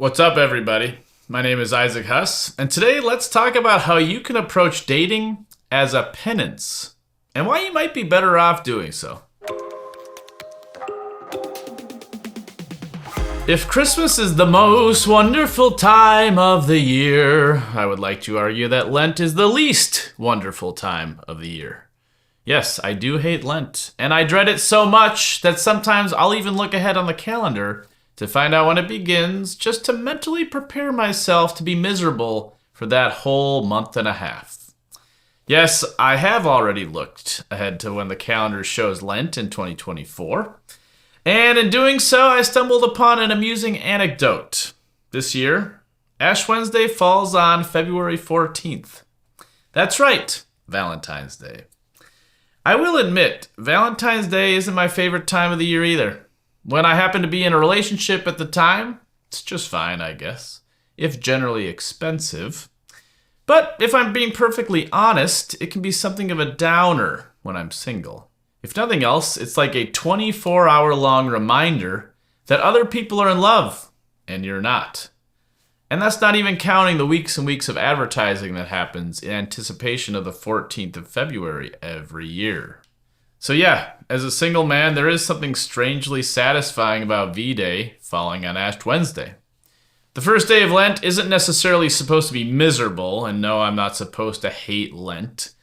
What's up, everybody? My name is Isaac Huss, and today let's talk about how you can approach dating as a penance, and why you might be better off doing so. If Christmas is the most wonderful time of the year, I would like to argue that Lent is the least wonderful time of the year. Yes, I do hate Lent, and I dread it so much that sometimes I'll even look ahead on the calendar to find out when it begins, just to mentally prepare myself to be miserable for that whole month and a half. Yes, I have already looked ahead to when the calendar shows Lent in 2024, and in doing so, I stumbled upon an amusing anecdote. This year, Ash Wednesday falls on February 14th. That's right, Valentine's Day. I will admit, Valentine's Day isn't my favorite time of the year either. When I happen to be in a relationship at the time, it's just fine, I guess, if generally expensive. But if I'm being perfectly honest, it can be something of a downer when I'm single. If nothing else, it's like a 24-hour-long reminder that other people are in love, and you're not. And that's not even counting the weeks and weeks of advertising that happens in anticipation of the 14th of February every year. So yeah, as a single man, there is something strangely satisfying about V-Day falling on Ash Wednesday. The first day of Lent isn't necessarily supposed to be miserable, and no, I'm not supposed to hate Lent.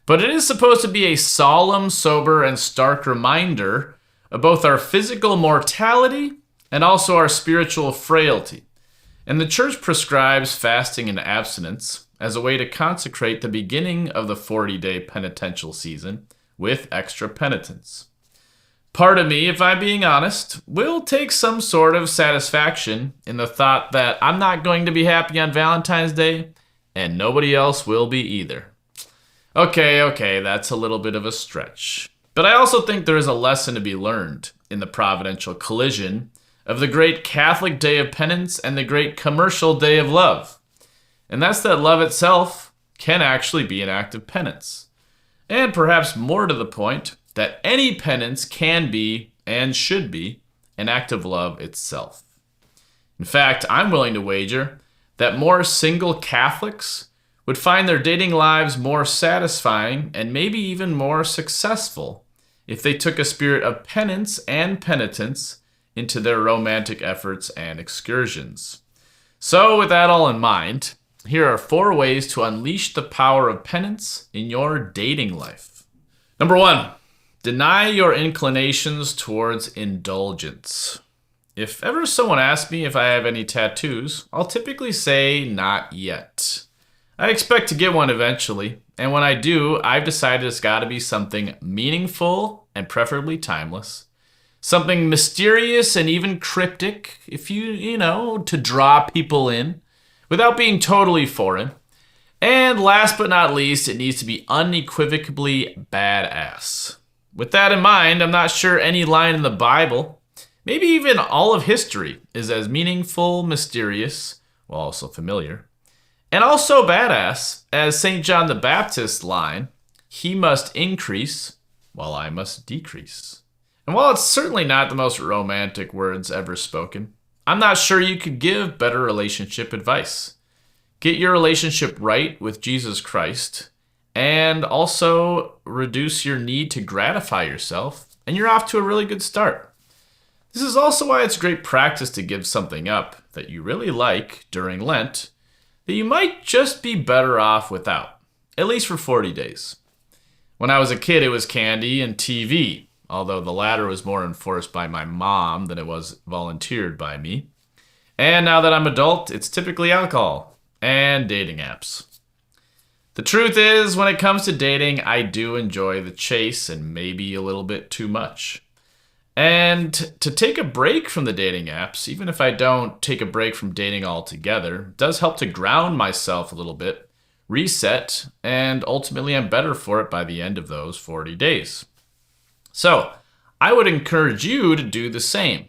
But it is supposed to be a solemn, sober, and stark reminder of both our physical mortality and also our spiritual frailty. And the church prescribes fasting and abstinence as a way to consecrate the beginning of the 40-day penitential season with extra penitence. Part of me, if I'm being honest, will take some sort of satisfaction in the thought that I'm not going to be happy on Valentine's Day, and nobody else will be either. Okay, that's a little bit of a stretch. But I also think there is a lesson to be learned in the providential collision of the great Catholic Day of Penance and the great commercial Day of Love. And that's that love itself can actually be an act of penance. And perhaps more to the point, that any penance can be and should be an act of love itself. In fact, I'm willing to wager that more single Catholics would find their dating lives more satisfying and maybe even more successful if they took a spirit of penance and penitence into their romantic efforts and excursions. So with that all in mind, here are 4 ways to unleash the power of penance in your dating life. Number 1, deny your inclinations towards indulgence. If ever someone asks me if I have any tattoos, I'll typically say not yet. I expect to get one eventually, and when I do, I've decided it's got to be something meaningful and preferably timeless. Something mysterious and even cryptic, if you know, to draw people in, without being totally foreign. And last but not least, it needs to be unequivocally badass. With that in mind, I'm not sure any line in the Bible, maybe even all of history, is as meaningful, mysterious, while also familiar, and also badass as St. John the Baptist's line, "He must increase while I must decrease." And while it's certainly not the most romantic words ever spoken, I'm not sure you could give better relationship advice. Get your relationship right with Jesus Christ, and also reduce your need to gratify yourself, and you're off to a really good start. This is also why it's great practice to give something up that you really like during Lent that you might just be better off without, at least for 40 days. When I was a kid, it was candy and TV, although the latter was more enforced by my mom than it was volunteered by me. And now that I'm adult, it's typically alcohol and dating apps. The truth is, when it comes to dating, I do enjoy the chase and maybe a little bit too much. And to take a break from the dating apps, even if I don't take a break from dating altogether, does help to ground myself a little bit, reset, and ultimately I'm better for it by the end of those 40 days. So, I would encourage you to do the same.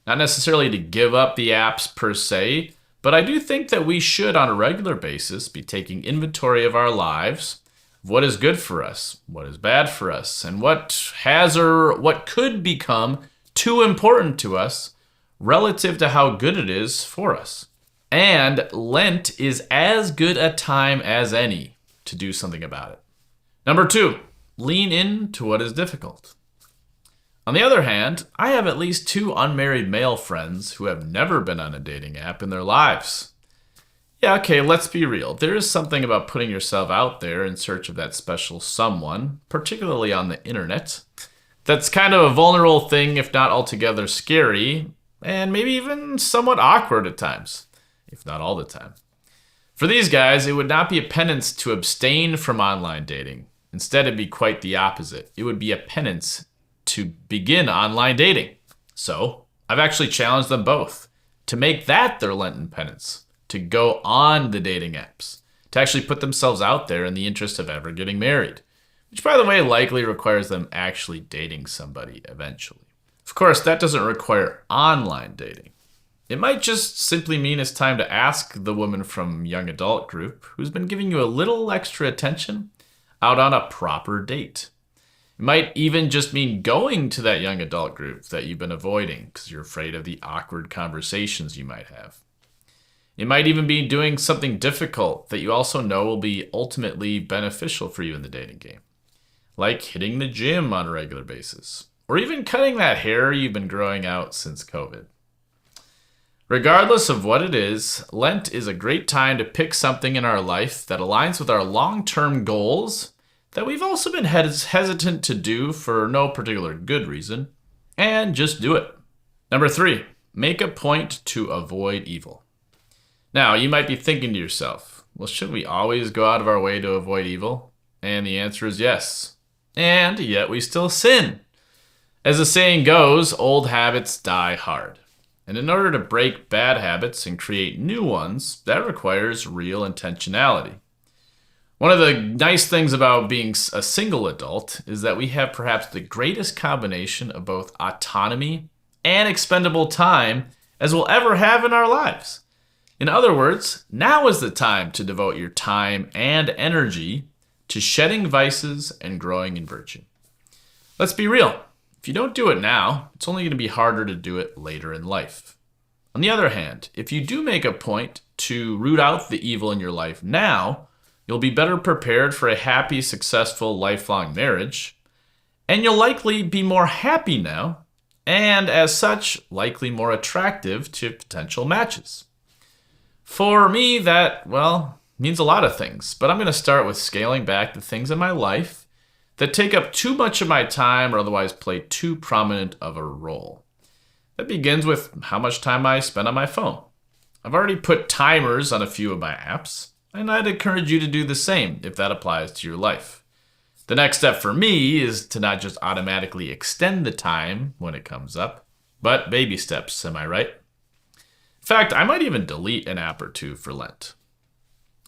Not necessarily to give up the apps per se, but I do think that we should, on a regular basis, be taking inventory of our lives, of what is good for us, what is bad for us, and what has or what could become too important to us relative to how good it is for us. And Lent is as good a time as any to do something about it. Number 2, lean into what is difficult. On the other hand, I have at least 2 unmarried male friends who have never been on a dating app in their lives. Yeah, okay, let's be real. There is something about putting yourself out there in search of that special someone, particularly on the internet. That's kind of a vulnerable thing, if not altogether scary, and maybe even somewhat awkward at times, if not all the time. For these guys, it would not be a penance to abstain from online dating. Instead, it'd be quite the opposite. It would be a penance to begin online dating. So, I've actually challenged them both to make that their Lenten penance, to go on the dating apps, to actually put themselves out there in the interest of ever getting married, which, by the way, likely requires them actually dating somebody eventually. Of course, that doesn't require online dating. It might just simply mean it's time to ask the woman from young adult group who's been giving you a little extra attention out on a proper date. It might even just mean going to that young adult group that you've been avoiding because you're afraid of the awkward conversations you might have. It might even be doing something difficult that you also know will be ultimately beneficial for you in the dating game, like hitting the gym on a regular basis, or even cutting that hair you've been growing out since COVID. Regardless of what it is, Lent is a great time to pick something in our life that aligns with our long-term goals that we've also been hesitant to do for no particular good reason, and just do it. Number 3, make a point to avoid evil. Now, you might be thinking to yourself, well, shouldn't we always go out of our way to avoid evil? And the answer is yes. And yet we still sin. As the saying goes, old habits die hard. And in order to break bad habits and create new ones, that requires real intentionality. One of the nice things about being a single adult is that we have perhaps the greatest combination of both autonomy and expendable time as we'll ever have in our lives. In other words, now is the time to devote your time and energy to shedding vices and growing in virtue. Let's be real. If you don't do it now, it's only going to be harder to do it later in life. On the other hand, if you do make a point to root out the evil in your life now, you'll be better prepared for a happy, successful, lifelong marriage, and you'll likely be more happy now, and as such, likely more attractive to potential matches. For me, that, means a lot of things, but I'm going to start with scaling back the things in my life that take up too much of my time or otherwise play too prominent of a role. That begins with how much time I spend on my phone. I've already put timers on a few of my apps, and I'd encourage you to do the same if that applies to your life. The next step for me is to not just automatically extend the time when it comes up, but baby steps, am I right? In fact, I might even delete an app or two for Lent.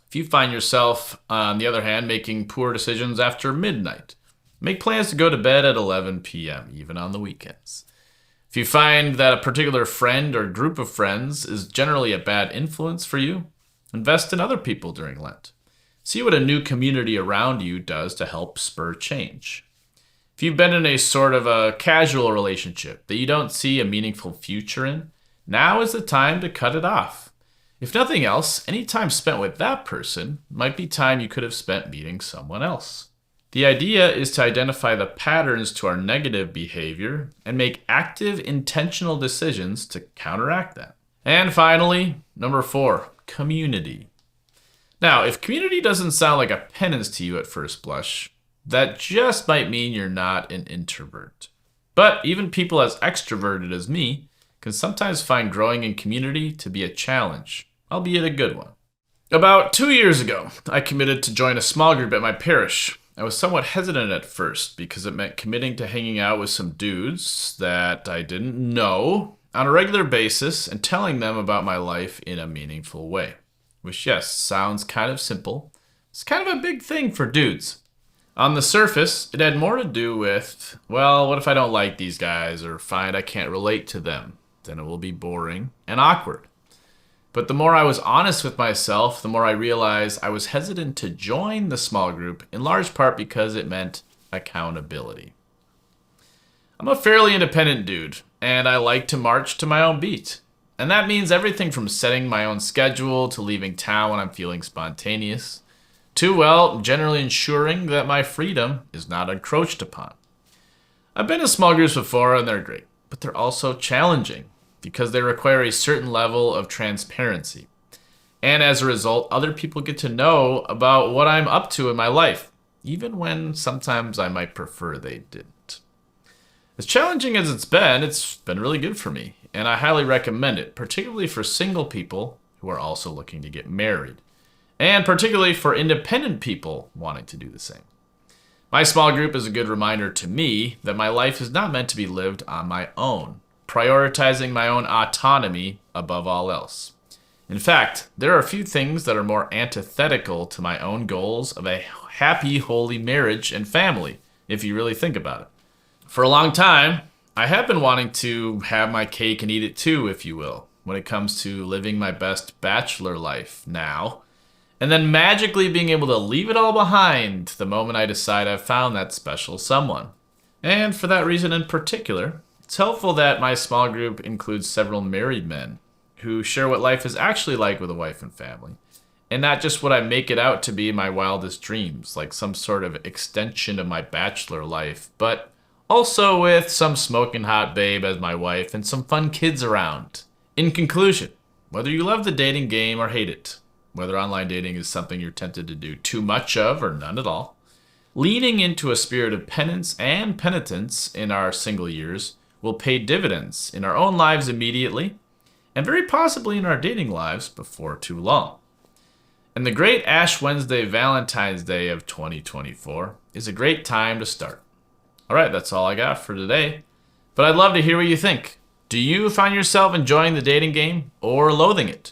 If you find yourself, on the other hand, making poor decisions after midnight, make plans to go to bed at 11 p.m., even on the weekends. If you find that a particular friend or group of friends is generally a bad influence for you, invest in other people during Lent. See what a new community around you does to help spur change. If you've been in a sort of a casual relationship that you don't see a meaningful future in, now is the time to cut it off. If nothing else, any time spent with that person might be time you could have spent meeting someone else. The idea is to identify the patterns to our negative behavior and make active, intentional decisions to counteract that. And finally, number 4, community. Now, if community doesn't sound like a penance to you at first blush, that just might mean you're not an introvert. But even people as extroverted as me can sometimes find growing in community to be a challenge, albeit a good one. About 2 years ago, I committed to join a small group at my parish. I was somewhat hesitant at first because it meant committing to hanging out with some dudes that I didn't know on a regular basis and telling them about my life in a meaningful way. Which, yes, sounds kind of simple. It's kind of a big thing for dudes. On the surface, it had more to do with, what if I don't like these guys or find I can't relate to them? Then it will be boring and awkward. But the more I was honest with myself, the more I realized I was hesitant to join the small group, in large part because it meant accountability. I'm a fairly independent dude, and I like to march to my own beat. And that means everything from setting my own schedule to leaving town when I'm feeling spontaneous, to, well, generally ensuring that my freedom is not encroached upon. I've been in small groups before and they're great, but they're also challenging because they require a certain level of transparency. And as a result, other people get to know about what I'm up to in my life, even when sometimes I might prefer they didn't. As challenging as it's been really good for me, and I highly recommend it, particularly for single people who are also looking to get married, and particularly for independent people wanting to do the same. My small group is a good reminder to me that my life is not meant to be lived on my own, prioritizing my own autonomy above all else. In fact, there are a few things that are more antithetical to my own goals of a happy, holy marriage and family, if you really think about it. For a long time, I have been wanting to have my cake and eat it too, if you will, when it comes to living my best bachelor life now, and then magically being able to leave it all behind the moment I decide I've found that special someone. And for that reason in particular, it's helpful that my small group includes several married men who share what life is actually like with a wife and family, and not just what I make it out to be in my wildest dreams, like some sort of extension of my bachelor life, but also with some smoking hot babe as my wife and some fun kids around. In conclusion, whether you love the dating game or hate it, whether online dating is something you're tempted to do too much of or none at all, leaning into a spirit of penance and penitence in our single years will pay dividends in our own lives immediately, and very possibly in our dating lives before too long. And the great Ash Wednesday Valentine's Day of 2024 is a great time to start. All right, that's all I got for today. But I'd love to hear what you think. Do you find yourself enjoying the dating game or loathing it?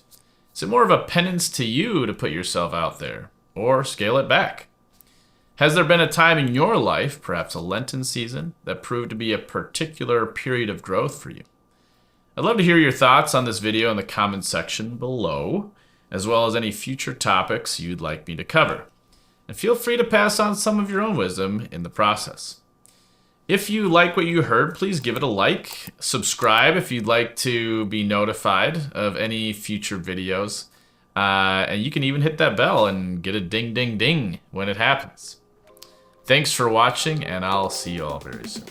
Is it more of a penance to you to put yourself out there or scale it back? Has there been a time in your life, perhaps a Lenten season, that proved to be a particular period of growth for you? I'd love to hear your thoughts on this video in the comments section below, as well as any future topics you'd like me to cover. And feel free to pass on some of your own wisdom in the process. If you like what you heard, please give it a like. Subscribe if you'd like to be notified of any future videos. And you can even hit that bell and get a ding, ding, ding when it happens. Thanks for watching, and I'll see you all very soon.